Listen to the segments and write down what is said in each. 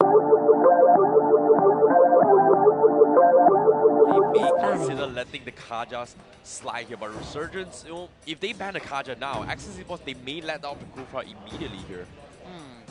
They may consider letting the Kajas slide here, but Resurgence, if they ban the Kaja now, Access Esports, they may let out the Kufra immediately here.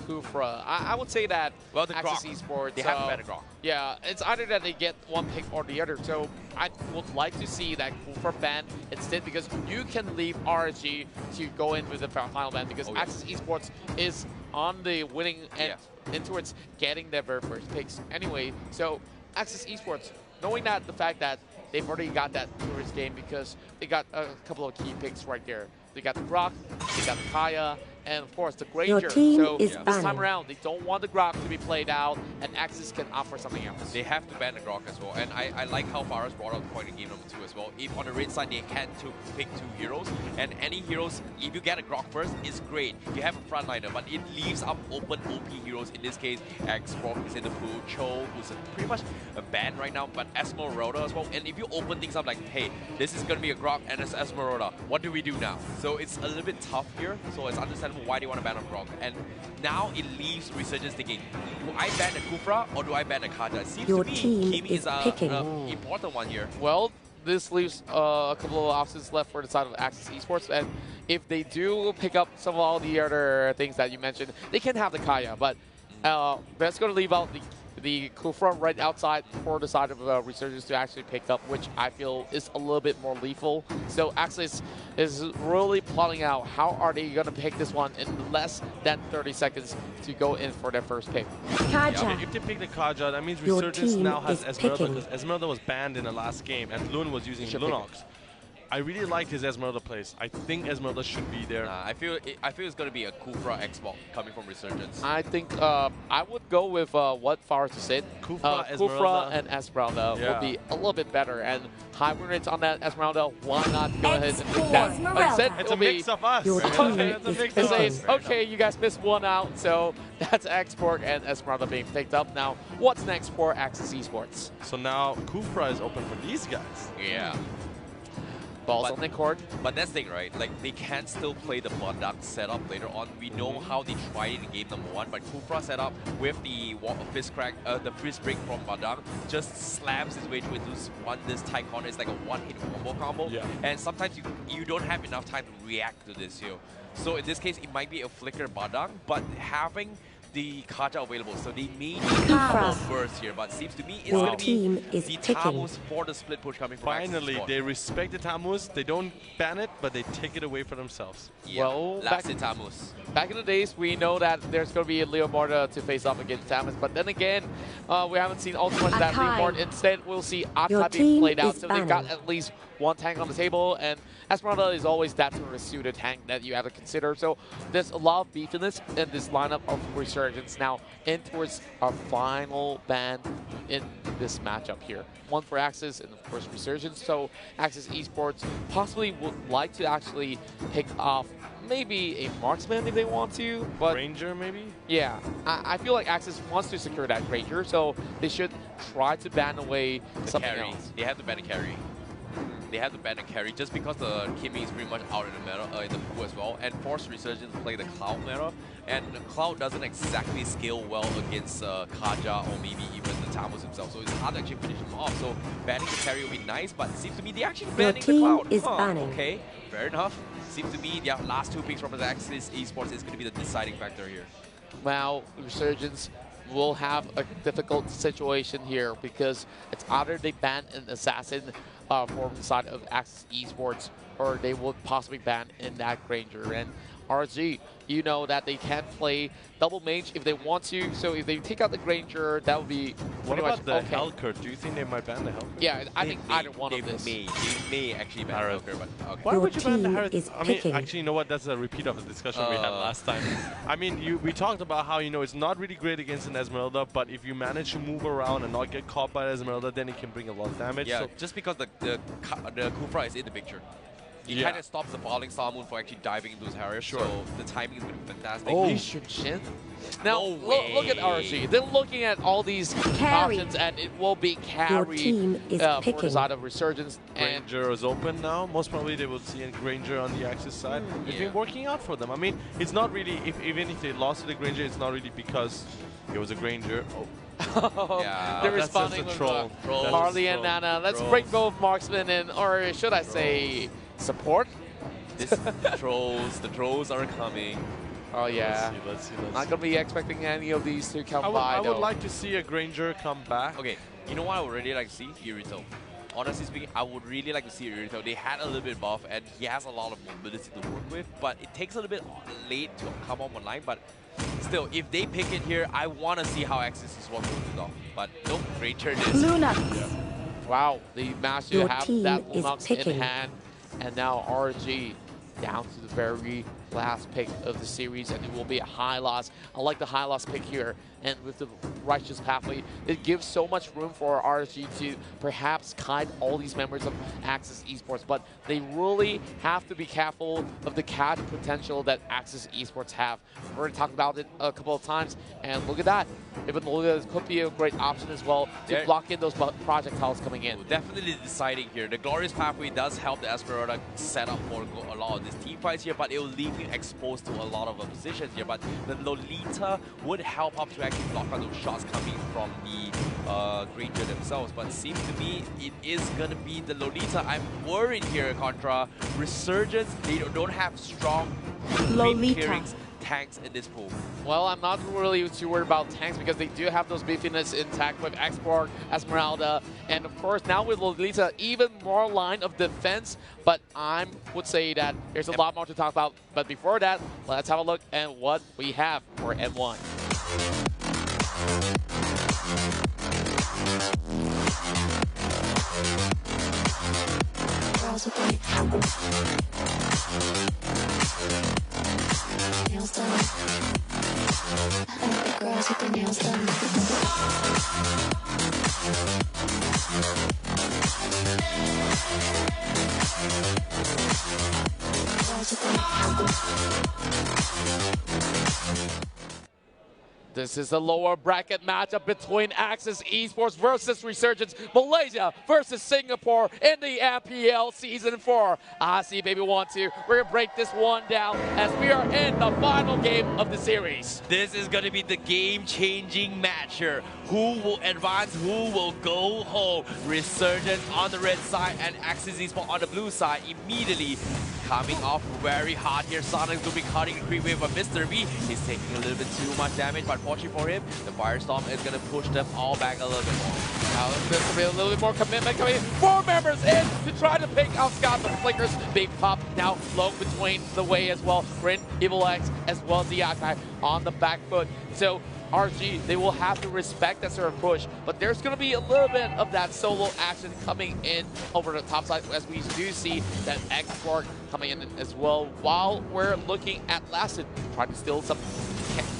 Kufra. I would say that Well, the Access Grok. Esports, They have to ban the Grok. Yeah, it's either that they get one pick or the other. So I would like to see that Kufra ban instead, because you can leave RSG to go in with the final ban, because Access Esports is on the winning end in towards getting their very first picks anyway. So Access Esports, knowing that the fact that they've already got that tourist game, because they got a couple of key picks right there. They got the Grok, they got the Kaya, and of course the Granger. So this time around, they don't want the Grok to be played out, and Axis can offer something else. They have to ban the Grok as well, and I like how Faras brought up the point in game number 2 as well. If on the red side they can pick 2 heroes, and any heroes, if you get a Grok first, it's great. You have a frontliner, but it leaves up open OP heroes. In this case, X-Grok is in the pool, Cho, who's pretty much a ban right now, but Esmeralda as well. And if you open things up like, hey, this is going to be a Grok and it's Esmeralda, what do we do now? So it's a little bit tough here, so it's understandable why they want to ban on Grok. And now it leaves Resurgence thinking, do I ban the Kufra or do I ban the Kaja? It seems to me Kimi is an important one here. Well, this leaves a couple of options left for the side of Access Esports, and if they do pick up some of all the other things that you mentioned, they can have the Kaya, but that's going to leave out the Kufra right outside for the side of Resurgence to actually pick up, which I feel is a little bit more lethal. So Access is really plotting out how are they going to pick this one in less than 30 seconds to go in for their first pick. Kaja. Yeah, if they pick the Kaja, that means Resurgence now has Esmeralda, because Esmeralda was banned in the last game and Lun was using Lunox. I really like his Esmeralda plays. I think Esmeralda should be there. I feel it's going to be a Kufra Xbox coming from Resurgence. I think I would go with what Faras said. Kufra and Esmeralda would be a little bit better. And high win rates on that Esmeralda, why not go ahead and pick that? Instead, it's a mix of us. Okay, you guys missed one out, so that's Export and Esmeralda being picked up. Now, what's next for Access Esports? So now Kufra is open for these guys. Yeah. Balls on the court. But that's the thing, right? Like, they can still play the Bodak setup later on. We know how they tried it in game number 1, but Kufra setup with the fist crack, the fist break from Bodak just slams his way through this tight corner. It's like a one-hit combo. Yeah. And sometimes you don't have enough time to react to this here. So in this case, it might be a flicker Bodak, but having the Kaja available, so they may need a couple bursts here, but seems to me it's going to be the Tamus for the split push coming from Finally, they respect the Tamus, they don't ban it, but they take it away for themselves. Yeah, well, Tamus. Back in the days, we know that there's going to be a Leobarda to face off against Tamus, but then again, we haven't seen all too much of that Leobard. Instead, we'll see Akai being played out, so they've got at least one tank on the table, and Esmeralda is always that sort of suited tank that you have to consider. So there's a lot of beefiness in this lineup of Resurgence now in towards our final ban in this matchup here. One for Axis and of course Resurgence. So Axis Esports possibly would like to actually pick off maybe a marksman if they want to, but Ranger maybe? Yeah, I feel like Axis wants to secure that Ranger, so they should try to ban away something else. They have to ban a carry. They have to ban a carry just because the Kimi is pretty much out in the meta, in the pool as well, and force Resurgence to play the Cloud meta, and Cloud doesn't exactly scale well against Kaja or maybe even the Tamus himself, so it's hard to actually finish him off. So banning the carry would be nice, but it seems to me they're actually banning the Cloud. Okay, fair enough. Seems to me their last 2 picks from the Axis Esports is going to be the deciding factor here. Now, Resurgence will have a difficult situation here because it's either they ban an assassin from the side of Access Esports, or they would possibly ban in that Granger. And RG, you know that they can play double mage if they want to, so if they take out the Granger, that would be What about the Helker? Do you think they might ban the Helker? Yeah, I think either one of this. They may actually ban the Helker, but okay. Why would you ban the Helker? I mean, actually, you know what? That's a repeat of the discussion we had last time. I mean, we talked about how, you know, it's not really great against an Esmeralda, but if you manage to move around and not get caught by Esmeralda, then it can bring a lot of damage. Yeah, so just because the Kufra is in the picture. It kind of stops the falling Star Moon for actually diving into his Harrier, so the timing is going to be fantastic. Oh, now, look at RG. They're looking at all these options, and it will be carry for the side of Resurgence. Granger is open now. Most probably they will see a Granger on the Axis side. It's been working out for them. I mean, it's not really, even if they lost to the Granger, it's not really because It was a Granger. Yeah. They're That's responding just with a troll. Trolls. Harley and Nana. Let's bring both marksmen in, or should I say support? The trolls are coming. Oh yeah. Let's see. Not gonna be expecting any of these to come by. I would like to see a Granger come back. Okay, you know what I would really like to see? Irito. Honestly speaking, I would really like to see Irito. They had a little bit buff and he has a lot of mobility to work with, but it takes a little bit late to come up online. But still, if they pick it here, I want to see how Axis is going to do off. But nope, Granger it is. Wow, they managed to have that Lunox in hand, and now RG down to the very last pick of the series, and it will be a high loss. I like the high loss pick here, and with the righteous pathway, it gives so much room for RSG to perhaps kite all these members of Axis Esports, but they really have to be careful of the catch potential that Axis Esports have. We already talked about it a couple of times, and look at that. Even Lola could be a great option as well to block in those projectiles coming in. Definitely deciding here. The Glorious Pathway does help the Esmeralda set up for a lot of these team fights here, but it will leave you exposed to a lot of positions here. But the Lolita would help up to actually block out those shots coming from the Granger themselves. But it seems to me it is going to be the Lolita. I'm worried here, Contra. Resurgence, they don't have strong Lolita tanks in this pool. Well, I'm not really too worried about tanks because they do have those beefiness intact with Export, Esmeralda, and of course now with Lolita, even more line of defense. But I would say that there's a lot more to talk about. But before that, let's have a look at what we have for M1. Nails done. I like the girls with their nails done. Girls with their This is a lower bracket matchup between Axis Esports versus Resurgence, Malaysia versus Singapore in the MPL Season 4. I see, baby, want to. We're going to break this one down as we are in the final game of the series. This is going to be the game-changing match here. Who will advance, who will go home? Resurgence on the red side and Axis Esports on the blue side immediately coming off very hard here. Sonic's going to be cutting the creep wave, but Mr. V, he's taking a little bit too much damage, but fortunately for him, the Firestorm is going to push them all back a little bit more. Now there's going to be a little bit more commitment coming in. 4 members in to try to pick out Scott, the Flickers. Big Pop now low between the way as well. Rin, Evil X, as well as the Yakai on the back foot. So RG, they will have to respect that sort of push, but there's going to be a little bit of that solo action coming in over the top side as we do see that X-Borg coming in as well, while we're looking at Lasted trying to steal some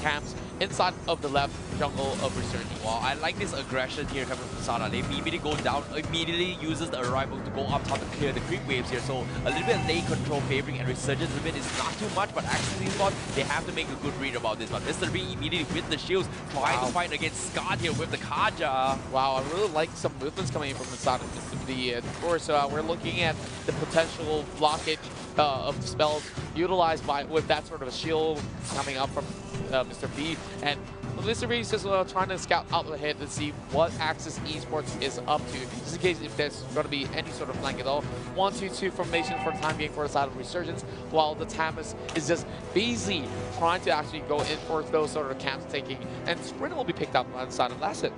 camps inside of the left jungle of Resurgence. Well, I like this aggression here coming from Sana. They immediately go down, immediately uses the arrival to go up top to clear the creep waves here. So a little bit lane control favoring and Resurgence a bit is not too much, but actually they have to make a good read about this. But Mr. B immediately with the shields trying to fight against Scott here with the Kaja. Wow, I really like some movements coming in from the side of the of course, we're looking at the potential blockage of the spells utilized by with that sort of a shield coming up from Mr. B, and Mr. B is just trying to scout out ahead to see what Axis Esports is up to, just in case if there's going to be any sort of flank at all. 1-2-2 formation for the time being for the side of Resurgence, while the Tamus is just busy trying to actually go in for those sort of camps taking, and Sprint will be picked up on the side of Lasset.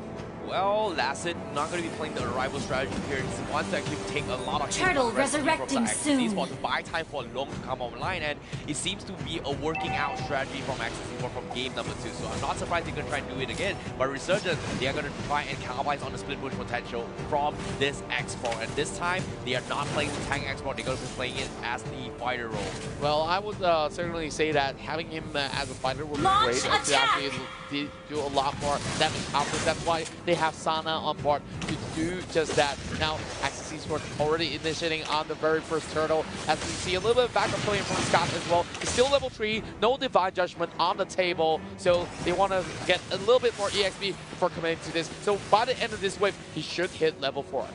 Well, Lasset not going to be playing the arrival strategy here. He wants to actually take a lot of turtle resurrecting soon. He's to buy time for Long to come online, and it seems to be a working out strategy from Axis Esports from game number 2. So I'm not surprised they're going to try and do it again. But Resurgence, they are going to try and capitalize on the split push potential from this export. And this time, they are not playing the tank export. They're going to be playing it as the fighter role. Well, I would certainly say that having him as a fighter would be great to actually do a lot more damage output. That's why they have Sana on board to do just that. Now, Axis Esports already initiating on the very first turtle, as we see a little bit of backup coming from Scott as well. It's still level 3, no Divine Judgment on the table, so they want to get a little bit more EXP before committing to this. So by the end of this wave, he should hit level 4.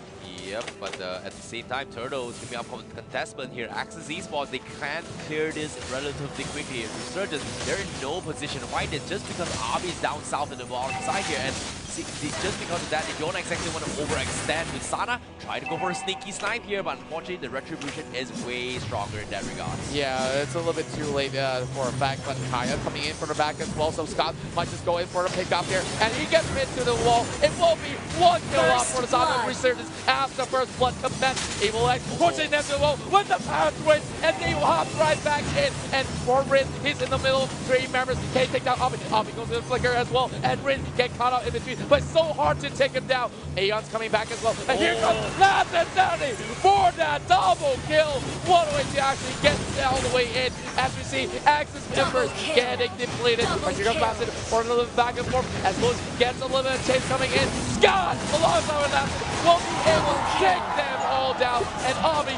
Yep, but at the same time, Turtle is giving up on contestment here. Axis Esports, they can clear this relatively quickly. Resurgence, they're in no position to fight it just because Abi is down south in the bottom side here. And just because of that, they don't exactly want to overextend with Sana. Try to go for a sneaky snipe here, but unfortunately, the Retribution is way stronger in that regard. Yeah, it's a little bit too late for a back, but Kaya coming in for the back as well. So Scott might just go in for the pickup here, and he gets hit to the wall. It will be one kill off for the Sana Resurgence after first blood commence. EVOS pushing them to the wall with the power switch, and they hop right back in. And for Rin, he's in the middle. 3 members can't take down Abi. Abi goes to the flicker as well, and Rin get caught up in between, but it's so hard to take him down. Aeon's coming back as well, and here comes Lassity for that double kill. One way to actually get all the way in, as we see Axis members getting depleted. But here comes Lassity for a little bit back and forth, as Lewis gets a little bit of chase coming in. Scott, alongside with Lassity, will be able to take them all down, and Abi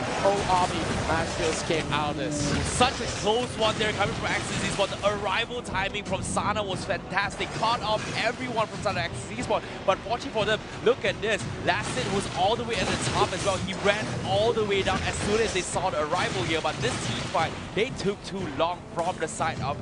managed to escape out of this. Such a close one there coming from Axis Esports. The arrival timing from Sana was fantastic. Caught off everyone from Sana Axis Esports. But fortunately for them, look at this. Lasted was all the way at the top as well. He ran all the way down as soon as they saw the arrival here. But this team fight, they took too long from the side of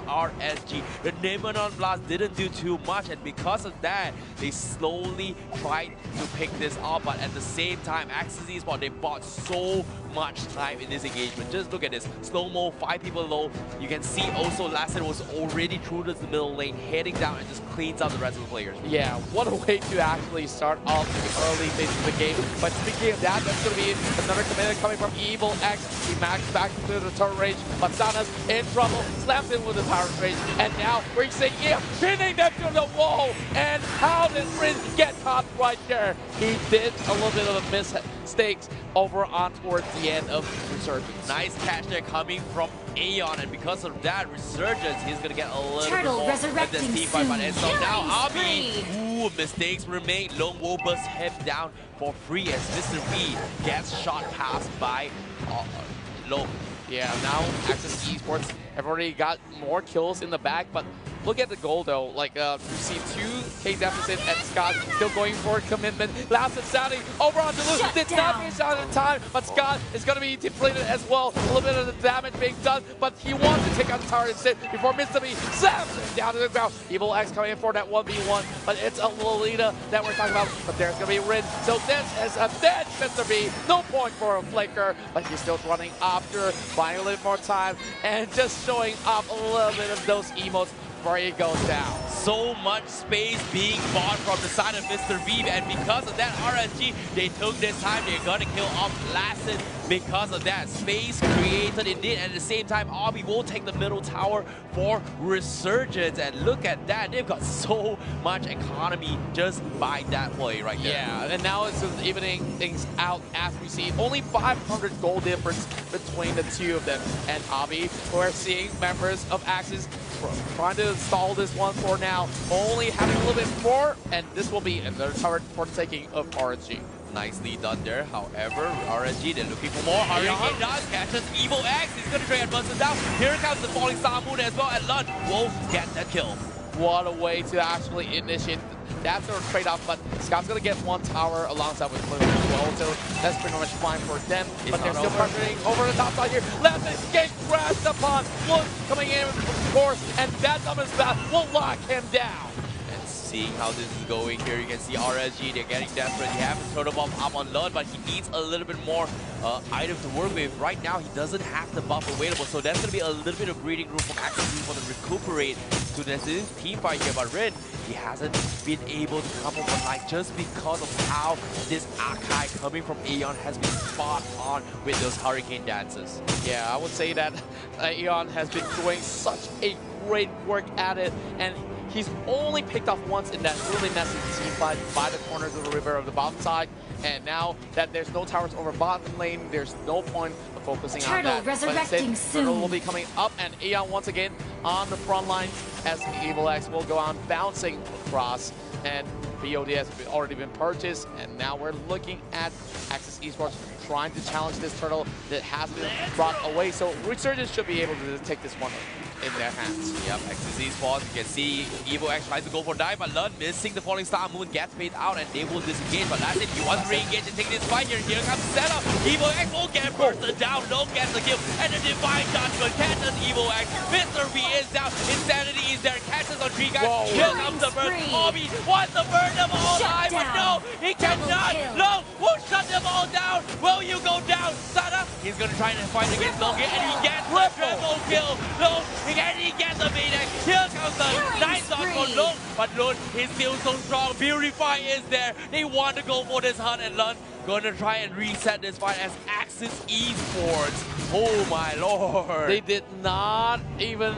RSG. The Nemenon Blast didn't do too much, and because of that, they slowly tried to pick this up. But at the same time, Axis Esports, they bought so much time in this engagement. Just look at this. Slow-mo, 5 people low. You can see also Lasted was already through to the middle lane, heading down and just cleans out the rest of the players. Yeah, what a way to actually start off the early phases of the game. But speaking of that, that's going to be another commitment coming from EVOS. He maxed back into the turret range, but Sana's in trouble, slams in with the power range, and now we're seeing him pinning them to the wall. And how did Prince get caught right there? He did a little bit of a mistakes over on towards the end of Resurgence. Nice catch there coming from Aeon, and because of that, Resurgence, he's gonna get a little bit more of this team fight. And so now Abi, mistakes remain. Lone Wolf busts him down for free as Mr. V gets shot past by Lone. Yeah, now Axis Esports have already got more kills in the back, but look at the goal though. Like, we see 2K deficit, and Scott still going for a commitment. Last Saudi over on Duluth. Did not finish out in time, but Scott is going to be depleted as well. A little bit of the damage being done, but he wants to take out the tower instead before Mr. B slams him down to the ground. EVOS coming in for that 1v1, but it's a Lolita that we're talking about. But there's going to be Rin. So this is a dead Mr. B. No point for a flaker, but he's still running after, buying a little more time, and just showing off a little bit of those emotes before he goes down. So much space being bought from the side of Mr. V, and because of that, RSG, they took this time. They're gonna kill off Lassed because of that. Space created indeed, and at the same time, Abi will take the middle tower for Resurgence, and look at that. They've got so much economy just by that play right there. Yeah, and now it's just evening things out as we see only 500 gold difference between the two of them. And Abi, we're seeing members of Axis trying to stall this one for now, only having a little bit more, and this will be another tower for the taking of RSG. Nicely done there. However, RSG, they're looking for more. Hurricane does catches EVOS. He's going to try and bust him down. Here comes the falling star moon as well, and Lund will get that kill. What a way to actually initiate. That's their trade-off, but Scott's going to get one tower alongside with Blue as well, so that's pretty much fine for them. But they're still pressuring over the top side here. Left escape crashed upon. Wood coming in, of course, and that Dumbest Bat will lock him down. And seeing how this is going here, you can see RSG, they're getting desperate. He has a total buff up on Lund, but he needs a little bit more items to work with. Right now, he doesn't have the buff available, so that's going to be a little bit of breathing room from Axis for them to recuperate to this team fight here. But Rin, he hasn't been able to come up with light just because of how this Akai coming from Aeon has been spot on with those hurricane dances. Yeah, I would say that Aeon has been doing such a great work at it, and he's only picked off once in that really messy team fight by the corners of the river of the bottom side. And now that there's no towers over bottom lane, there's no point of focusing on that. Resurrecting soon. Turtle will be coming up, and Aeon once again on the front lines as EVOS will go on bouncing across. And BOD has already been purchased, and now we're looking at Axis Esports trying to challenge this turtle that has been brought away. So Resurgence should be able to take this one. in their hands. Yep, Axis Esports, you can see EVOS tries to go for dive, but Lund missing the falling star moon, gets paid out, and they will disengage. But last he wants to re-engage and take this fight here. Here comes Stella. EVOS will get bursted down, Long gets the kill, and the Divine Judgment catches EVOS. Mr. V is down, Insanity is there, catches on 3 guys. Whoa. Here comes the burn. Obi wants to burn them all alive, but no, he cannot. Long will shut them all down. Will you go down? Sada, he's going to try and fight against Long here, and he gets the triple kill. Long, and he gets the V-Deck. Here comes the nice shot for Long, but Lund is still so strong. Purify is there. They want to go for this hunt, and Lund going to try and reset this fight as Axis Esports. Oh my lord. They did not even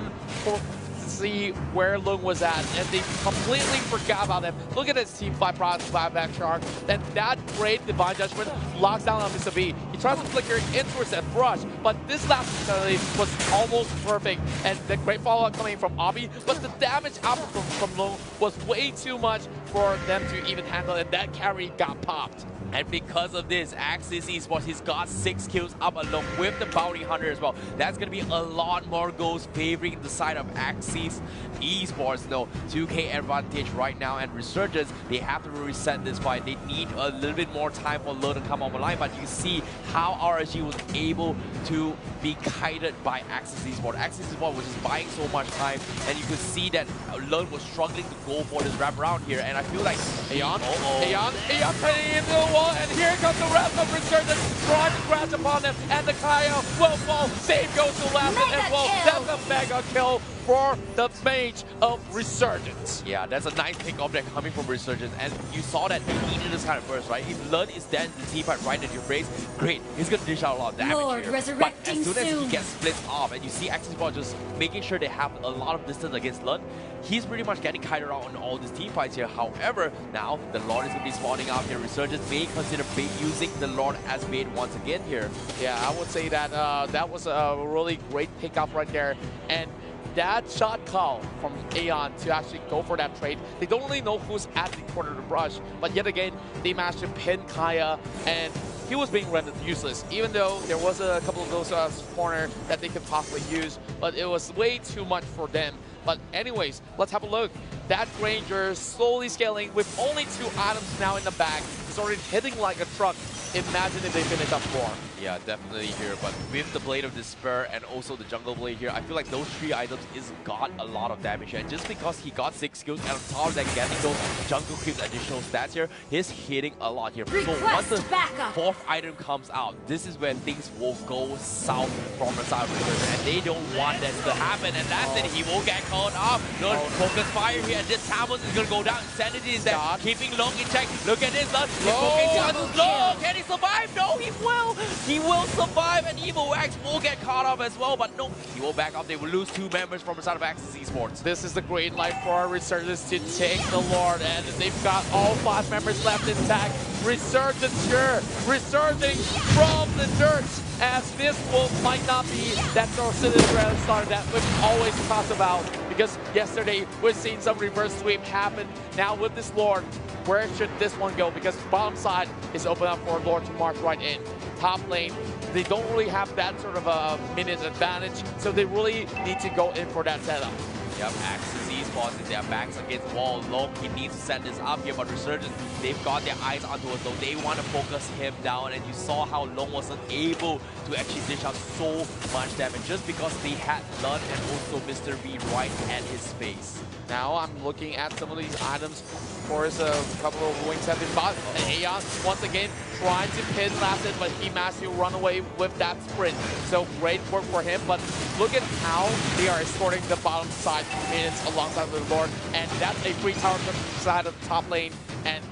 see where Lung was at, and they completely forgot about him. Look at this team fight process by Back Shark. Then that great Divine Judgment locks down on Mr. V. He tries to flicker in towards that brush, but this last mentality was almost perfect, and the great follow-up coming from Obi, but the damage output from Lung was way too much for them to even handle, and that carry got popped. And because of this, Axis Esports, he's got 6 kills up along with the Bounty Hunter as well. That's going to be a lot more goals favoring the side of Axis Esports. No, 2K advantage right now, and Resurgence, they have to reset this fight. They need a little bit more time for Lund to come online, but you see how RSG was able to be kited by Axis Esports. Axis Esports was just buying so much time, and you could see that Lund was struggling to go for this wraparound here, and I feel like Aeon turning into the wall, and here comes the rest of Resurgence, trying to crash upon them, and the Kaio will fall. Save goes to last hit as well. That's a mega kill for the mage of Resurgence. Yeah, that's a nice pick up there coming from Resurgence, and you saw that he needed this kind of burst, right? If Lund is dead in the team fight right at your face, great, he's gonna dish out a lot of damage here. But as soon as he gets split off, and you see Axis Ball just making sure they have a lot of distance against Lund, he's pretty much getting kited out on all these team fights here. However, now the Lord is gonna be spawning out here. Resurgence may consider using the Lord as bait once again here. Yeah, I would say that that was a really great pickup right there, and that shot call from Aeon to actually go for that trade. They don't really know who's at the corner of the brush, but yet again, they managed to pin Kaya, and he was being rendered useless, even though there was a couple of those corner that they could possibly use, but it was way too much for them. But anyways, let's have a look. That Granger slowly scaling with only 2 items now in the bag. It's already hitting like a truck. Imagine if they finish up 4. Yeah, definitely here. But with the Blade of Despair and also the Jungle Blade here, I feel like those 3 items is got a lot of damage here. And just because he got 6 skills and on top of that getting those Jungle Creep additional stats here, he's hitting a lot here. So once the 4th item comes out, this is when things will go south from the side of Resurgence, and they don't want that to happen. And that's it. He will get called off. No focus fire here, and this Tamos is gonna go down. Insanity is there, keeping Long in check. Look at this, Long. Can he survive? No, he will. He will survive, and EVOS will get caught up as well, but no, he will back up. They will lose 2 members from the side of Axis Esports. This is the green light for our Resurgence to take the Lord, and they've got all 5 members left intact. Resurgence sure, resurging from the dirt, as this might not be that Cinderella star that we've always talked about, because yesterday we've seen some reverse sweep happen. Now with this Lord, where should this one go? Because bottom side is open up for Lord to march right in. Top lane, they don't really have that sort of a minute advantage, so they really need to go in for that setup. Yep, Axis Esports in their backs against wall. Long, he needs to set this up here, but Resurgence, they've got their eyes onto it, so they want to focus him down, and you saw how Long wasn't able to actually dish out so much damage just because they had Lund and also Mr. V right at his face. Now I'm looking at some of these items. Of course, a couple of wings have been bought. And Aeon, once again, trying to pin Lasted, but he managed to run away with that sprint. So great work for him, but look at how they are escorting the bottom side minions alongside with the Lord. And that's a free tower from the side of the top lane. And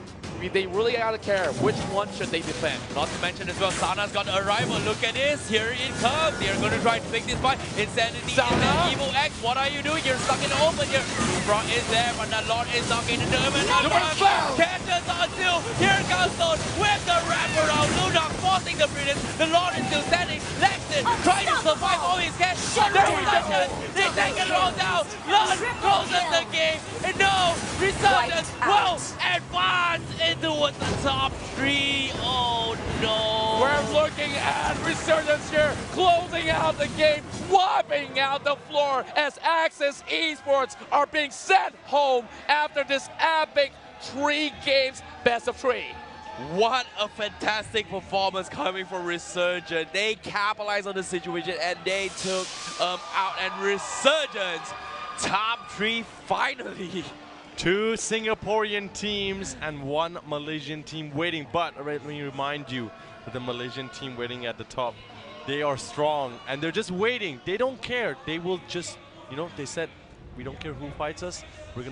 they really gotta care which one should they defend. Not to mention as well, Sana's got a rival. Look at this, here it comes. They're gonna try to take this fight. Insanity and EVOS, what are you doing? You're stuck in the open here. Front is there, but the Lord is knocking into him. Catches on two. Here comes Lord with the wraparound. Ludok forcing the brilliance. The Lord is still standing. Lexton trying to survive all his cash. They take it all down. Lord closes the game. And no, Resurgence will advance into the top 3. Oh no. We're looking at Resurgence here, closing out the game. wiping out the floor as Axis Esports are being sent home after this epic 3 games best of 3. What a fantastic performance coming from Resurgence. They capitalized on the situation and they took out, and Resurgence top 3 finally. 2 Singaporean teams and 1 Malaysian team waiting. But let me remind you that the Malaysian team waiting at the top, they are strong and they're just waiting. They don't care. They will just, you know, they said, we don't care who fights us. We're gonna